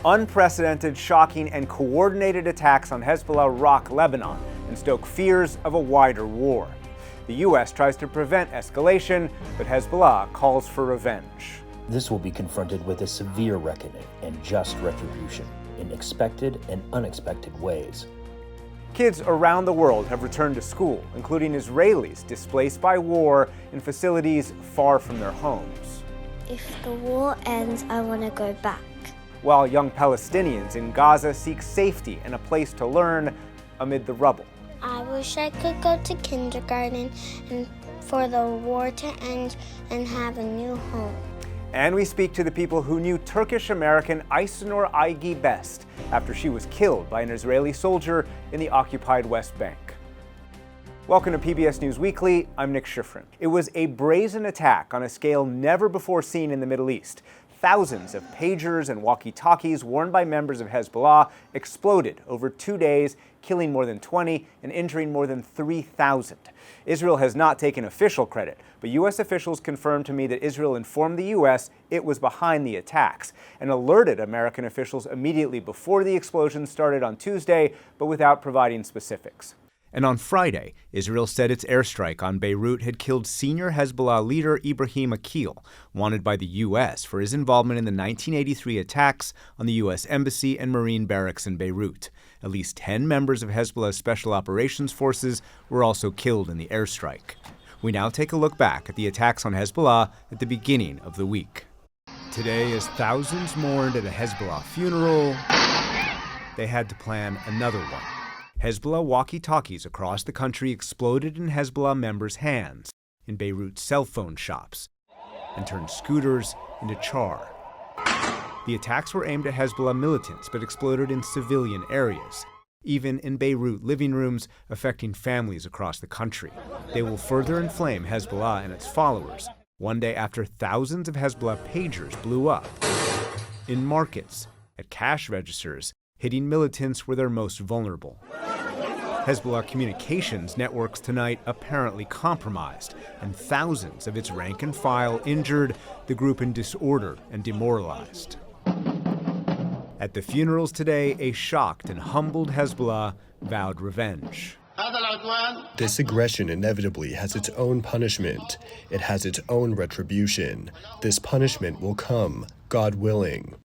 Unprecedented, shocking, and coordinated attacks on Hezbollah rock Lebanon and stoke fears of a wider war. The U.S. tries to prevent escalation, but Hezbollah calls for revenge. This will be confronted with a severe reckoning and just retribution in expected and unexpected ways. Kids around the world have returned to school, including Israelis displaced by war in facilities far from their homes. If the war ends, I want to go back. While young Palestinians in Gaza seek safety and a place to learn amid the rubble. I wish I could go to kindergarten and for the war to end and have a new home. And we speak to the people who knew Turkish-American Aysenur Aygi best after she was killed by an Israeli soldier in the occupied West Bank. Welcome to PBS News Weekly. I'm Nick Schifrin. It was a brazen attack on a scale never before seen in the Middle East. Thousands of pagers and walkie-talkies worn by members of Hezbollah exploded over 2 days, killing more than 20 and injuring more than 3,000. Israel has not taken official credit, but U.S. officials confirmed to me that Israel informed the U.S. it was behind the attacks and alerted American officials immediately before the explosions started on Tuesday, but without providing specifics. And on Friday, Israel said its airstrike on Beirut had killed senior Hezbollah leader Ibrahim Akil, wanted by the U.S. for his involvement in the 1983 attacks on the U.S. Embassy and Marine barracks in Beirut. At least 10 members of Hezbollah's Special Operations Forces were also killed in the airstrike. We now take a look back at the attacks on Hezbollah at the beginning of the week. Today, as thousands mourned at a Hezbollah funeral, they had to plan another one. Hezbollah walkie-talkies across the country exploded in Hezbollah members' hands in Beirut cell phone shops and turned scooters into char. The attacks were aimed at Hezbollah militants but exploded in civilian areas, even in Beirut living rooms, affecting families across the country. They will further inflame Hezbollah and its followers, one day after thousands of Hezbollah pagers blew up in markets, at cash registers, hitting militants where they're most vulnerable. Hezbollah communications networks tonight apparently compromised, and thousands of its rank and file injured, the group in disorder and demoralized. At the funerals today, a shocked and humbled Hezbollah vowed revenge. This aggression inevitably has its own punishment. It has its own retribution. This punishment will come, God willing.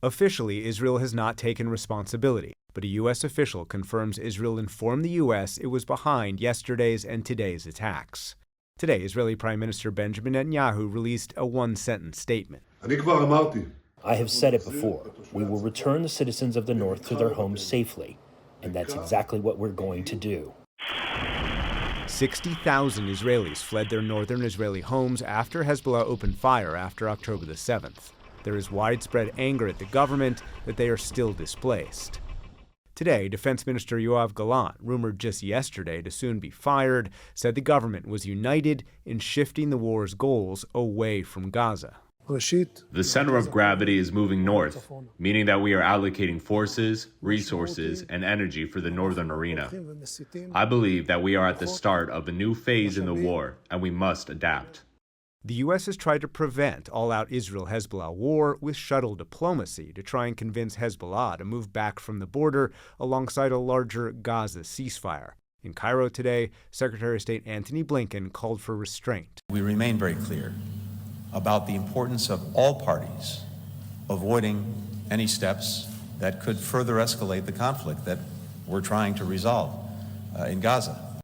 Officially, Israel has not taken responsibility, but a U.S. official confirms Israel informed the U.S. it was behind yesterday's and today's attacks. Today, Israeli Prime Minister Benjamin Netanyahu released a one-sentence statement. I have said it before. We will return the citizens of the North to their homes safely, and that's exactly what we're going to do. 60,000 Israelis fled their northern Israeli homes after Hezbollah opened fire after October the 7th. There is widespread anger at the government that they are still displaced. Today, Defense Minister Yoav Gallant, rumored just yesterday to soon be fired, said the government was united in shifting the war's goals away from Gaza. The center of gravity is moving north, meaning that we are allocating forces, resources, and energy for the northern arena. I believe that we are at the start of a new phase in the war, and we must adapt. The U.S. has tried to prevent all-out Israel-Hezbollah war with shuttle diplomacy to try and convince Hezbollah to move back from the border alongside a larger Gaza ceasefire. In Cairo today, Secretary of State Antony Blinken called for restraint. We remain very clear about the importance of all parties avoiding any steps that could further escalate the conflict that we're trying to resolve in Gaza.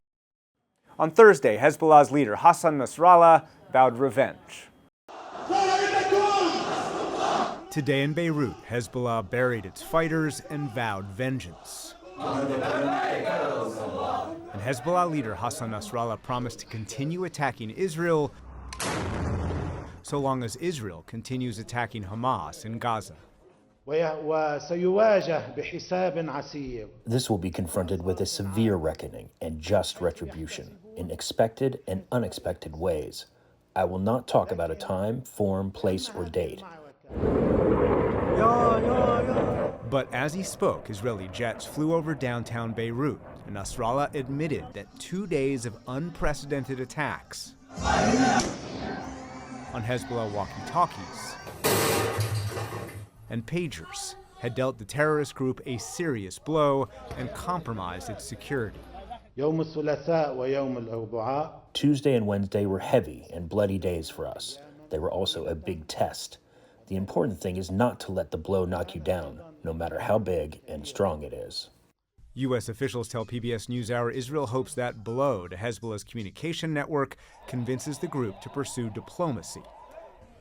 On Thursday, Hezbollah's leader Hassan Nasrallah vowed revenge. Today in Beirut, Hezbollah buried its fighters and vowed vengeance. And Hezbollah leader Hassan Nasrallah promised to continue attacking Israel so long as Israel continues attacking Hamas in Gaza. This will be confronted with a severe reckoning and just retribution in expected and unexpected ways. I will not talk about a time, form, place, or date. But as he spoke, Israeli jets flew over downtown Beirut, and Nasrallah admitted that 2 days of unprecedented attacks on Hezbollah walkie-talkies and pagers had dealt the terrorist group a serious blow and compromised its security. Tuesday and Wednesday were heavy and bloody days for us. They were also a big test. The important thing is not to let the blow knock you down, no matter how big and strong it is. U.S. officials tell PBS NewsHour Israel hopes that blow to Hezbollah's communication network convinces the group to pursue diplomacy.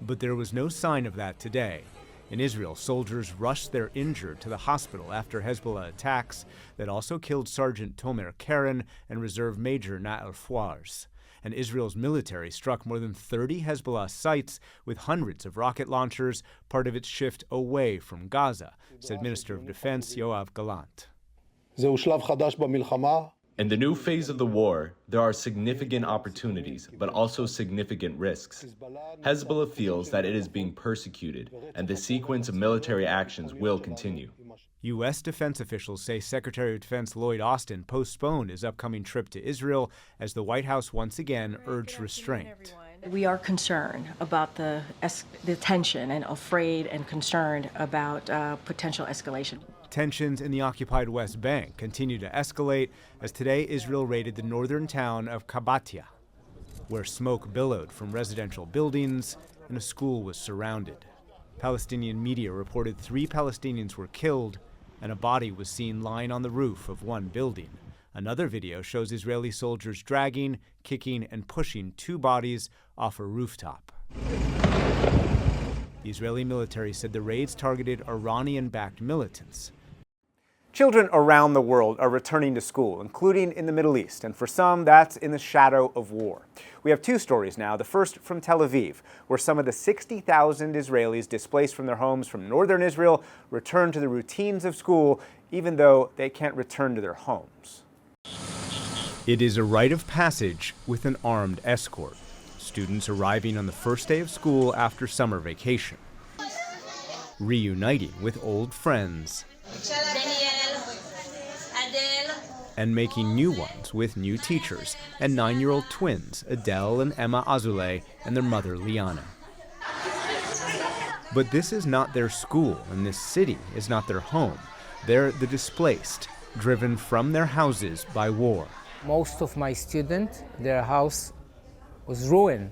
But there was no sign of that today. In Israel, soldiers rushed their injured to the hospital after Hezbollah attacks that also killed Sergeant Tomer Keren and Reserve Major Nael Fouars. And Israel's military struck more than 30 Hezbollah sites with hundreds of rocket launchers, part of its shift away from Gaza, said Minister of Defense Yoav Gallant. In the new phase of the war, there are significant opportunities, but also significant risks. Hezbollah feels that it is being persecuted, and the sequence of military actions will continue. U.S. defense officials say Secretary of Defense Lloyd Austin postponed his upcoming trip to Israel as the White House once again urged restraint. We are concerned about the tension and afraid and concerned about potential escalation. Tensions in the occupied West Bank continue to escalate as today Israel raided the northern town of Kabatia, where smoke billowed from residential buildings and a school was surrounded. Palestinian media reported 3 Palestinians were killed and a body was seen lying on the roof of one building. Another video shows Israeli soldiers dragging, kicking, and pushing 2 bodies off a rooftop. The Israeli military said the raids targeted Iranian-backed militants. Children around the world are returning to school, including in the Middle East, and for some, that's in the shadow of war. We have 2 stories now. The first from Tel Aviv, where some of the 60,000 Israelis displaced from their homes from northern Israel return to the routines of school, even though they can't return to their homes. It is a rite of passage with an armed escort. Students arriving on the first day of school after summer vacation, reuniting with old friends, and making new ones with new teachers and 9-year-old twins, Adele and Emma Azulay, and their mother, Liana. But this is not their school, and this city is not their home. They're the displaced, driven from their houses by war. Most of my students, their house was ruined.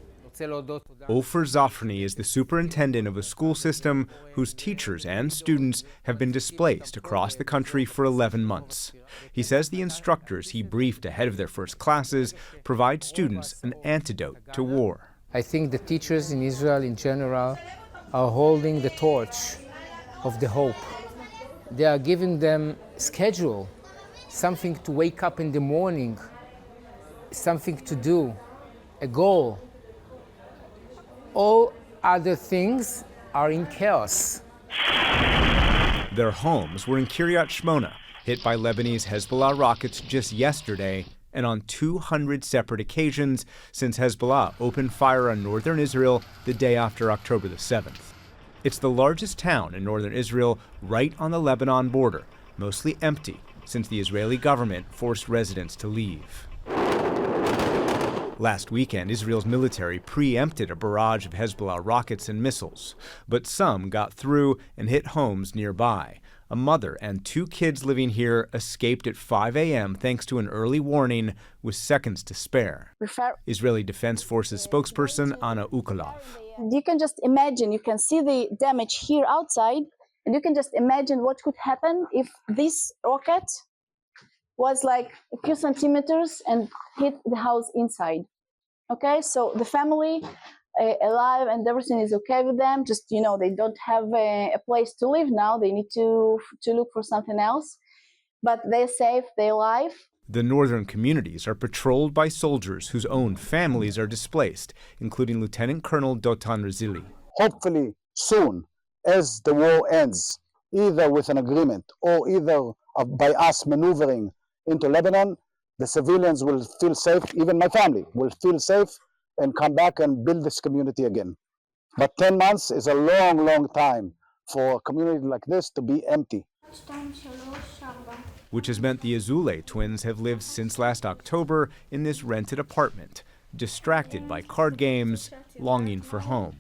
Ofer Zafrani is the superintendent of a school system whose teachers and students have been displaced across the country for 11 months. He says the instructors he briefed ahead of their first classes provide students an antidote to war. I think the teachers in Israel in general are holding the torch of the hope. They are giving them schedule, something to wake up in the morning, something to do, a goal. All other things are in chaos. Their homes were in Kiryat Shmona, hit by Lebanese Hezbollah rockets just yesterday and on 200 separate occasions since Hezbollah opened fire on northern Israel the day after October the 7th. It's the largest town in northern Israel, right on the Lebanon border, mostly empty since the Israeli government forced residents to leave. Last weekend, Israel's military preempted a barrage of Hezbollah rockets and missiles, but some got through and hit homes nearby. A mother and 2 kids living here escaped at 5 a.m. thanks to an early warning with seconds to spare. Israeli Defense Forces spokesperson Anna Ukolov. You can just imagine, you can see the damage here outside, and you can just imagine what could happen if this rocket was like a few centimeters and hit the house inside. Okay, so the family alive and everything is okay with them. Just, you know, they don't have a place to live now. They need to look for something else. But they're safe, they're alive. The northern communities are patrolled by soldiers whose own families are displaced, including Lieutenant Colonel Dotan Razili. Hopefully soon, as the war ends, either with an agreement or either by us maneuvering into Lebanon, the civilians will feel safe, even my family will feel safe and come back and build this community again. But 10 months is a long, long time for a community like this to be empty. Which has meant the Azulay twins have lived since last October in this rented apartment, distracted by card games, longing for home.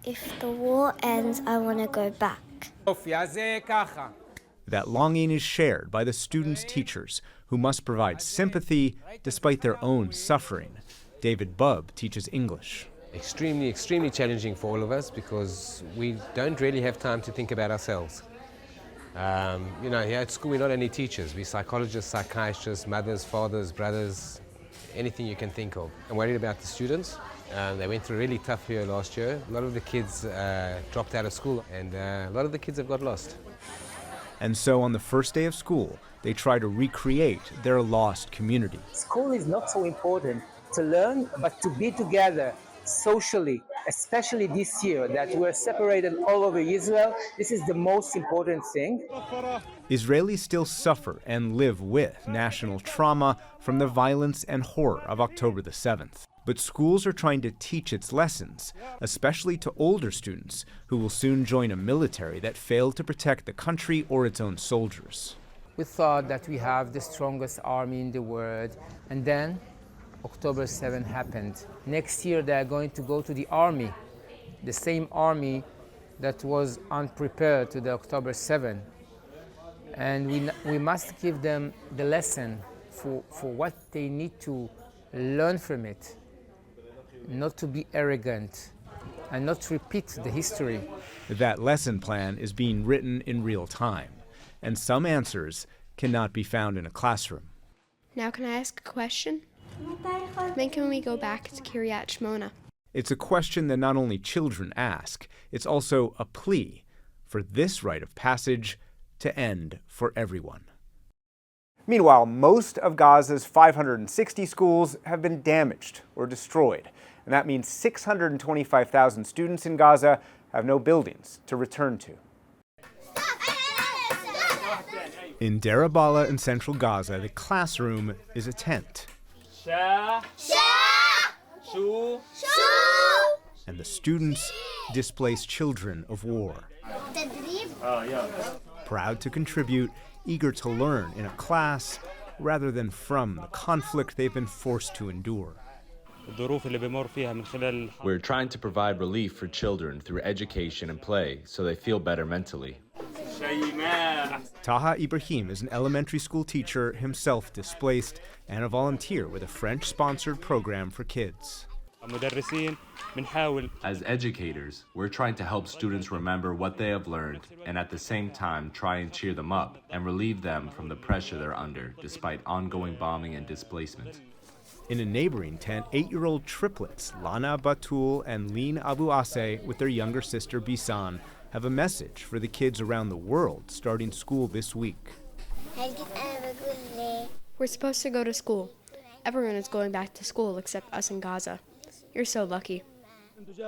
If the war ends, I want to go back. That longing is shared by the students' teachers, who must provide sympathy despite their own suffering. David Bubb teaches English. Extremely challenging for all of us because we don't really have time to think about ourselves. Here at school we're not only teachers, we're psychologists, psychiatrists, mothers, fathers, brothers, anything you can think of. I'm worried about the students. They went through a really tough year last year. A lot of the kids dropped out of school and a lot of the kids have got lost. And so on the first day of school, they try to recreate their lost community. School is not so important to learn, but to be together socially, especially this year that we're separated all over Israel. This is the most important thing. Israelis still suffer and live with national trauma from the violence and horror of October the 7th. But schools are trying to teach its lessons, especially to older students who will soon join a military that failed to protect the country or its own soldiers. We thought that we have the strongest army in the world, and then October 7 happened. Next year they are going to go to the army, the same army that was unprepared to the October 7. And we must give them the lesson for what they need to learn from it, not to be arrogant and not repeat the history. That lesson plan is being written in real time, and some answers cannot be found in a classroom. Now can I ask a question? When can we go back to Kiryat Shmona? It's a question that not only children ask, it's also a plea for this rite of passage to end for everyone. Meanwhile, most of Gaza's 560 schools have been damaged or destroyed, and that means 625,000 students in Gaza have no buildings to return to. In Deir al-Balah in central Gaza, the classroom is a tent. And the students, displaced children of war. Proud to contribute, eager to learn in a class rather than from the conflict they've been forced to endure. We're trying to provide relief for children through education and play so they feel better mentally. Taha Ibrahim is an elementary school teacher, himself displaced, and a volunteer with a French-sponsored program for kids. As educators, we're trying to help students remember what they have learned and at the same time try and cheer them up and relieve them from the pressure they're under despite ongoing bombing and displacement. In a neighboring tent, 8-year-old triplets Lana Batul and Lin Abu Aseh with their younger sister Bisan have a message for the kids around the world starting school this week. We're supposed to go to school. Everyone is going back to school except us in Gaza. You're so lucky.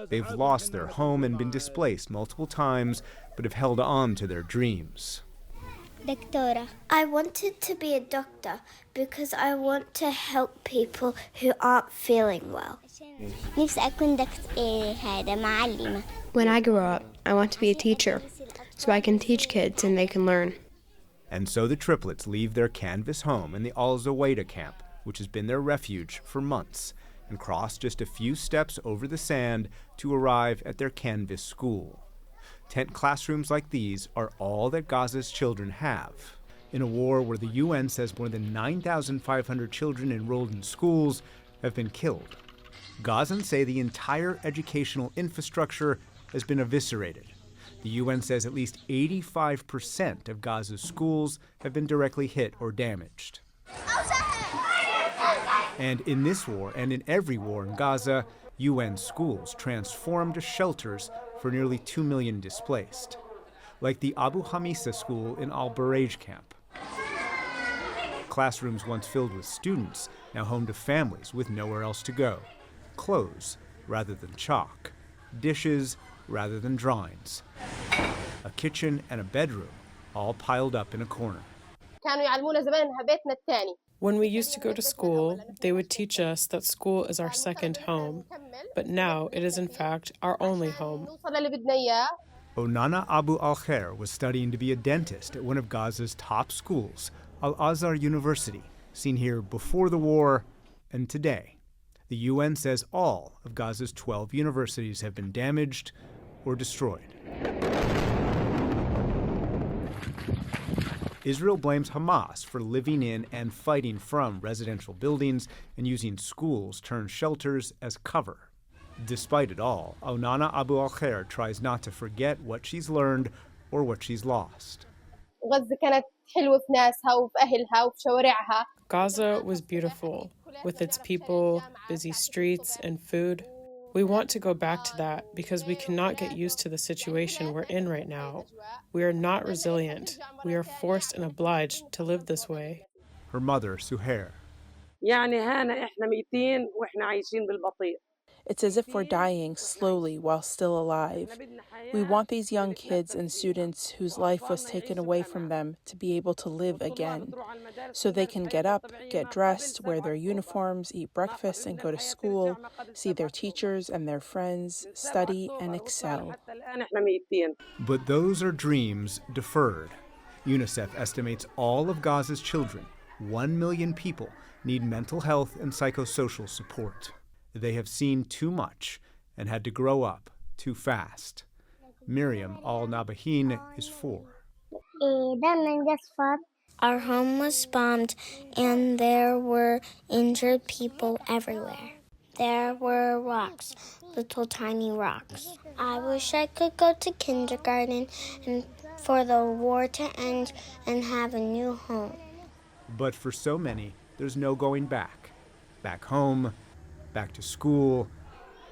They've lost their home and been displaced multiple times, but have held on to their dreams. Doctora. I wanted to be a doctor because I want to help people who aren't feeling well. When I grow up, I want to be a teacher, so I can teach kids and they can learn. And so the triplets leave their canvas home in the Al Zawaida camp, which has been their refuge for months, and cross just a few steps over the sand to arrive at their canvas school. Tent classrooms like these are all that Gaza's children have. In a war where the UN says more than 9,500 children enrolled in schools have been killed, Gazans say the entire educational infrastructure has been eviscerated. The UN says at least 85% of Gaza's schools have been directly hit or damaged. And in this war, and in every war in Gaza, UN schools transformed to shelters for nearly 2 million displaced, like the Abu Hamisa school in Al-Barej camp. Classrooms once filled with students, now home to families with nowhere else to go. Clothes rather than chalk, dishes rather than drawings, a kitchen and a bedroom all piled up in a corner. When we used to go to school, they would teach us that school is our second home, but now it is in fact our only home. Onana Abu Al-Khair was studying to be a dentist at one of Gaza's top schools, Al-Azhar University, seen here before the war and today. The UN says all of Gaza's 12 universities have been damaged or destroyed. Israel blames Hamas for living in and fighting from residential buildings and using schools turned shelters as cover. Despite it all, Onana Abu Al-Khair tries not to forget what she's learned or what she's lost. Gaza was beautiful, with its people, busy streets, and food. We want to go back to that because we cannot get used to the situation we're in right now. We are not resilient. We are forced and obliged to live this way. Her mother, Suhair. It's as if we're dying slowly while still alive. We want these young kids and students whose life was taken away from them to be able to live again, so they can get up, get dressed, wear their uniforms, eat breakfast and go to school, see their teachers and their friends, study and excel. But those are dreams deferred. UNICEF estimates all of Gaza's children, 1 million people, need mental health and psychosocial support. They have seen too much and had to grow up too fast. Miriam Al-Nabahin is 4. Our home was bombed and there were injured people everywhere. There were rocks, little tiny rocks. I wish I could go to kindergarten and for the war to end and have a new home. But for so many, there's no going back. Back home, back to school,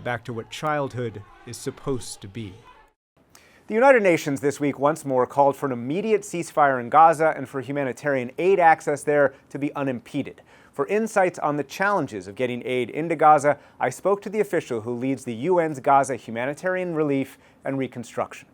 back to what childhood is supposed to be. The United Nations this week once more called for an immediate ceasefire in Gaza and for humanitarian aid access there to be unimpeded. For insights on the challenges of getting aid into Gaza, I spoke to the official who leads the UN's Gaza Humanitarian Relief and Reconstruction.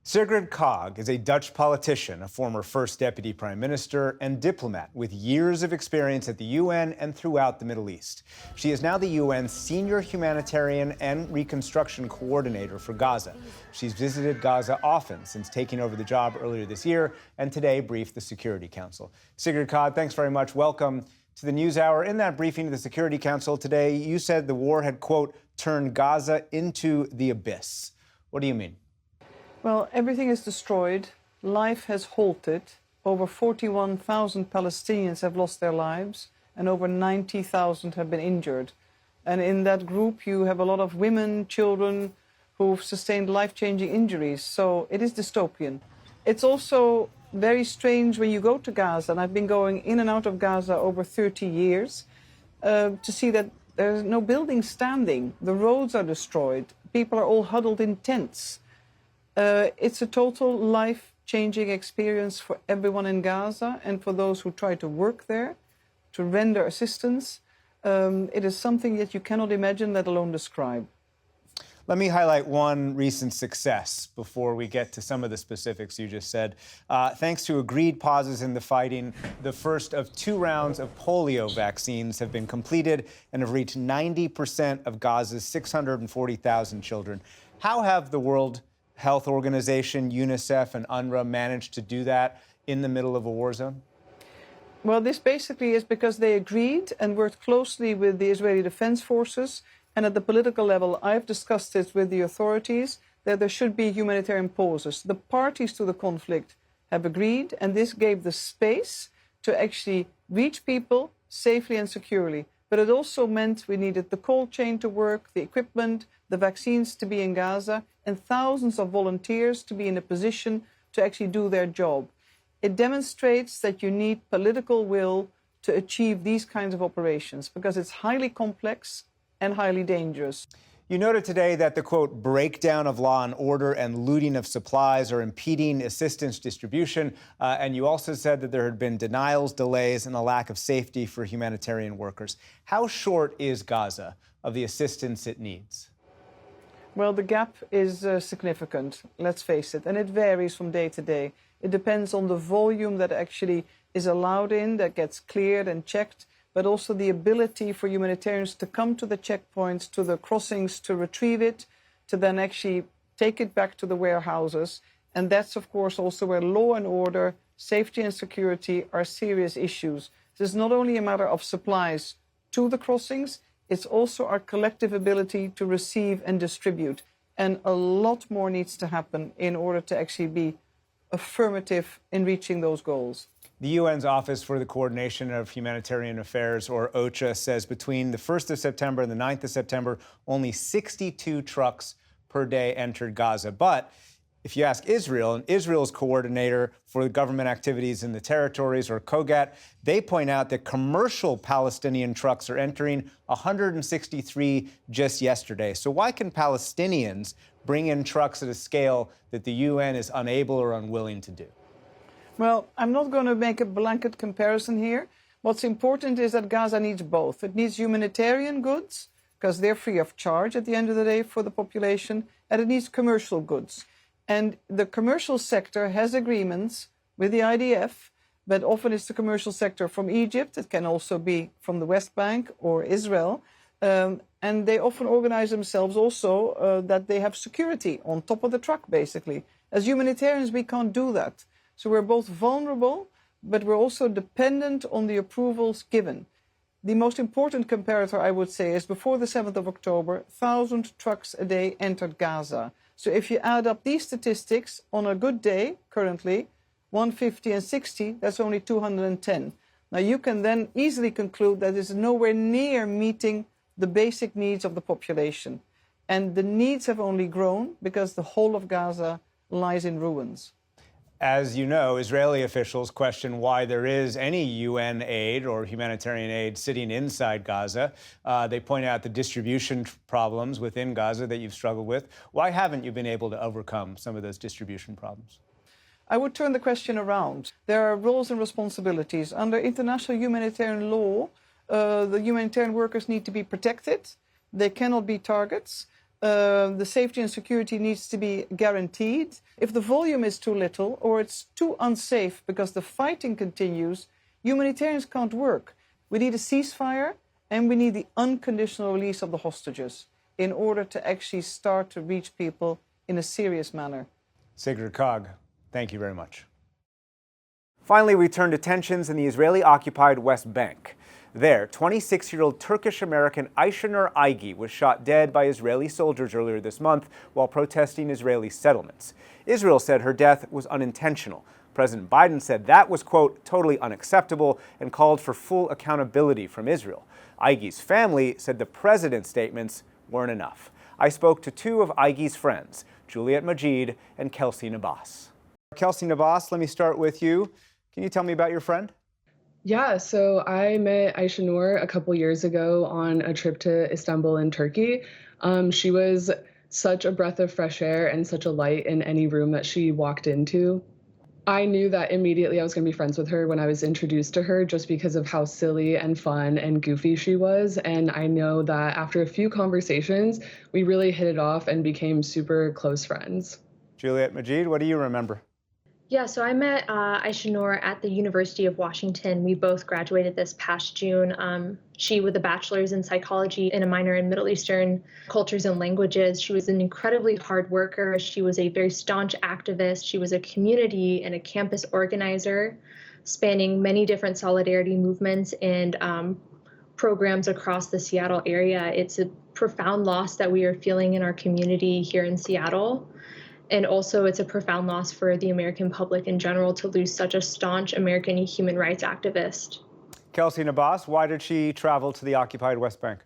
Sigrid Kaag is a Dutch politician, a former First Deputy Prime Minister, and diplomat with years of experience at the UN and throughout the Middle East. She is now the UN's Senior Humanitarian and Reconstruction Coordinator for Gaza. She's visited Gaza often since taking over the job earlier this year, and today briefed the Security Council. Sigrid Kaag, thanks very much. Welcome to the NewsHour. In that briefing to the Security Council today, you said the war had, quote, turned Gaza into the abyss. What do you mean? Well, everything is destroyed. Life has halted. Over 41,000 Palestinians have lost their lives and over 90,000 have been injured. And in that group, you have a lot of women, children who've sustained life-changing injuries. So it is dystopian. It's also very strange when you go to Gaza, and I've been going in and out of Gaza over 30 years, to see that there's no buildings standing. The roads are destroyed. People are all huddled in tents. It's a total life-changing experience for everyone in Gaza and for those who try to work there, to render assistance. It is something that you cannot imagine, let alone describe. Let me highlight one recent success before we get to some of the specifics you just said. Thanks to agreed pauses in the fighting, the first of 2 rounds of polio vaccines have been completed and have reached 90% of Gaza's 640,000 children. How have the World Health Organization, UNICEF, and UNRWA managed to do that in the middle of a war zone? Well, this basically is because they agreed and worked closely with the Israeli Defense Forces. And at the political level, I've discussed it with the authorities that there should be humanitarian pauses. The parties to the conflict have agreed, and this gave the space to actually reach people safely and securely. But it also meant we needed the cold chain to work, the equipment, the vaccines to be in Gaza, and thousands of volunteers to be in a position to actually do their job. It demonstrates that you need political will to achieve these kinds of operations because it's highly complex and highly dangerous. You noted today that the, quote, breakdown of law and order and looting of supplies are impeding assistance distribution. And you also said that there had been denials, delays, and a lack of safety for humanitarian workers. How short is Gaza of the assistance it needs? Well, the gap is significant, let's face it, and it varies from day to day. It depends on the volume that actually is allowed in, that gets cleared and checked, but also the ability for humanitarians to come to the checkpoints, to the crossings, to retrieve it, to then actually take it back to the warehouses. And that's, of course, also where law and order, safety and security are serious issues. This is not only a matter of supplies to the crossings, it's also our collective ability to receive and distribute. And a lot more needs to happen in order to actually be affirmative in reaching those goals. The UN's Office for the Coordination of Humanitarian Affairs, or OCHA, says between the 1st of September and the 9th of September, only 62 trucks per day entered Gaza. But if you ask Israel, and Israel's coordinator for the government activities in the territories, or COGAT, they point out that commercial Palestinian trucks are entering 163 just yesterday. So why can Palestinians bring in trucks at a scale that the UN is unable or unwilling to do? Well, I'm not going to make a blanket comparison here. What's important is that Gaza needs both. It needs humanitarian goods, because they're free of charge at the end of the day for the population, and it needs commercial goods. And the commercial sector has agreements with the IDF, but often it's the commercial sector from Egypt. It can also be from the West Bank or Israel. And they often organize themselves also that they have security on top of the truck, basically. As humanitarians, we can't do that. So we're both vulnerable, but we're also dependent on the approvals given. The most important comparator, I would say, is before the 7th of October, 1,000 trucks a day entered Gaza. So if you add up these statistics, on a good day, currently, 150 and 60, that's only 210. Now you can then easily conclude that it's nowhere near meeting the basic needs of the population. And the needs have only grown because the whole of Gaza lies in ruins. As you know, Israeli officials question why there is any UN aid or humanitarian aid sitting inside Gaza. They point out the distribution problems within Gaza that you've struggled with. Why haven't you been able to overcome some of those distribution problems? I would turn the question around. There are roles and responsibilities. Under international humanitarian law, the humanitarian workers need to be protected. They cannot be targets. The safety and security needs to be guaranteed. If the volume is too little or it's too unsafe because the fighting continues, humanitarians can't work. We need a ceasefire and we need the unconditional release of the hostages in order to actually start to reach people in a serious manner. Sigrid Kaag, thank you very much. Finally, we turn to tensions in the Israeli-occupied West Bank. There, 26-year-old Turkish-American Ayşenur Aygi was shot dead by Israeli soldiers earlier this month while protesting Israeli settlements. Israel said her death was unintentional. President Biden said that was, quote, totally unacceptable and called for full accountability from Israel. Aygi's family said the president's statements weren't enough. I spoke to two of Aygi's friends, Juliet Majid and Kelsey Nabas. Kelsey Nabas, let me start with you. Can you tell me about your friend? Yeah, so I met Ayşenur a couple years ago on a trip to Istanbul in Turkey. She was such a breath of fresh air and such a light in any room that she walked into. I knew that immediately I was going to be friends with her when I was introduced to her just because of how silly and fun and goofy she was. And I know that after a few conversations, we really hit it off and became super close friends. Juliet Majid, what do you remember? Yeah, so I met Ayşenur at the University of Washington. We both graduated this past June. She with a bachelor's in psychology and a minor in Middle Eastern cultures and languages. She was an incredibly hard worker. She was a very staunch activist. She was a community and a campus organizer, spanning many different solidarity movements and programs across the Seattle area. It's a profound loss that we are feeling in our community here in Seattle. And also, it's a profound loss for the American public in general to lose such a staunch American human rights activist. Kelsey Nabas, why did she travel to the occupied West Bank?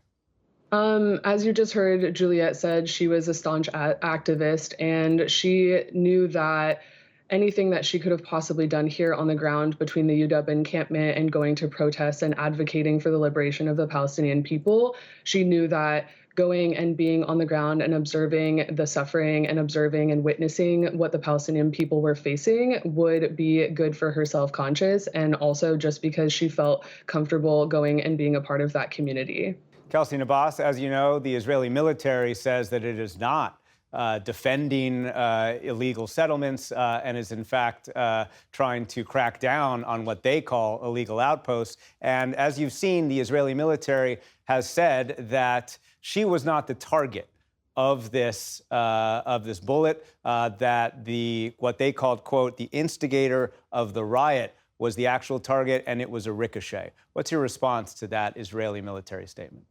As you just heard, Juliet said she was a staunch activist, and she knew that anything that she could have possibly done here on the ground between the UW encampment and going to protests and advocating for the liberation of the Palestinian people, she knew that going and being on the ground and observing the suffering and observing and witnessing what the Palestinian people were facing would be good for her self-conscious, and also just because she felt comfortable going and being a part of that community. Kelsey Nabas, as you know, the Israeli military says that it is not defending illegal settlements and is in fact trying to crack down on what they call illegal outposts. And as you've seen, the Israeli military has said that she was not the target of this bullet, that what they called, quote, the instigator of the riot was the actual target and it was a ricochet. What's your response to that Israeli military statement?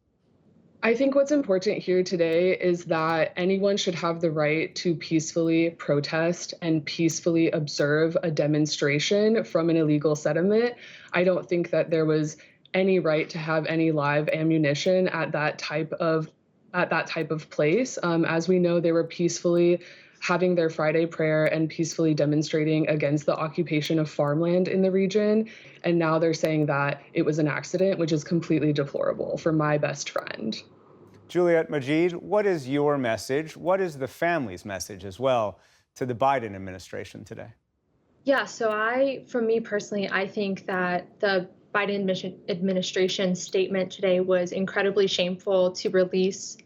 I think what's important here today is that anyone should have the right to peacefully protest and peacefully observe a demonstration from an illegal settlement. I don't think that there was any right to have any live ammunition at that type of place. As we know, they were peacefully having their Friday prayer and peacefully demonstrating against the occupation of farmland in the region. And now they're saying that it was an accident, which is completely deplorable for my best friend. Juliet Majid, what is your message? What is the family's message as well to the Biden administration today? Yeah, so for me personally, I think that the Biden administration statement today was incredibly shameful to release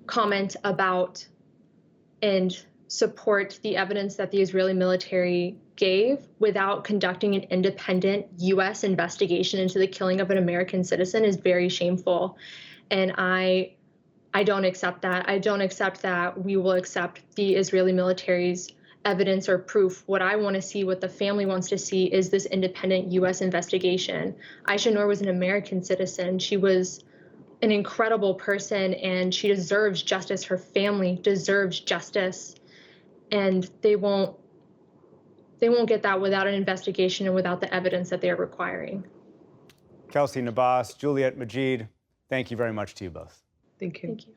comment about and support the evidence that the Israeli military gave without conducting an independent U.S. investigation into the killing of an American citizen is very shameful. And I don't accept that. I don't accept that we will accept the Israeli military's evidence or proof. What I want to see, what the family wants to see, is this independent U.S. investigation. Aisha Noor was an American citizen. She was an incredible person, and she deserves justice. Her family deserves justice, and they won't get that without an investigation and without the evidence that they are requiring. Kelsey Nabas, Juliet Majid, thank you very much to you both. Thank you. Thank you.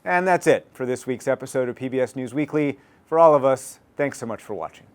And that's it for this week's episode of PBS News Weekly. For all of us, thanks so much for watching.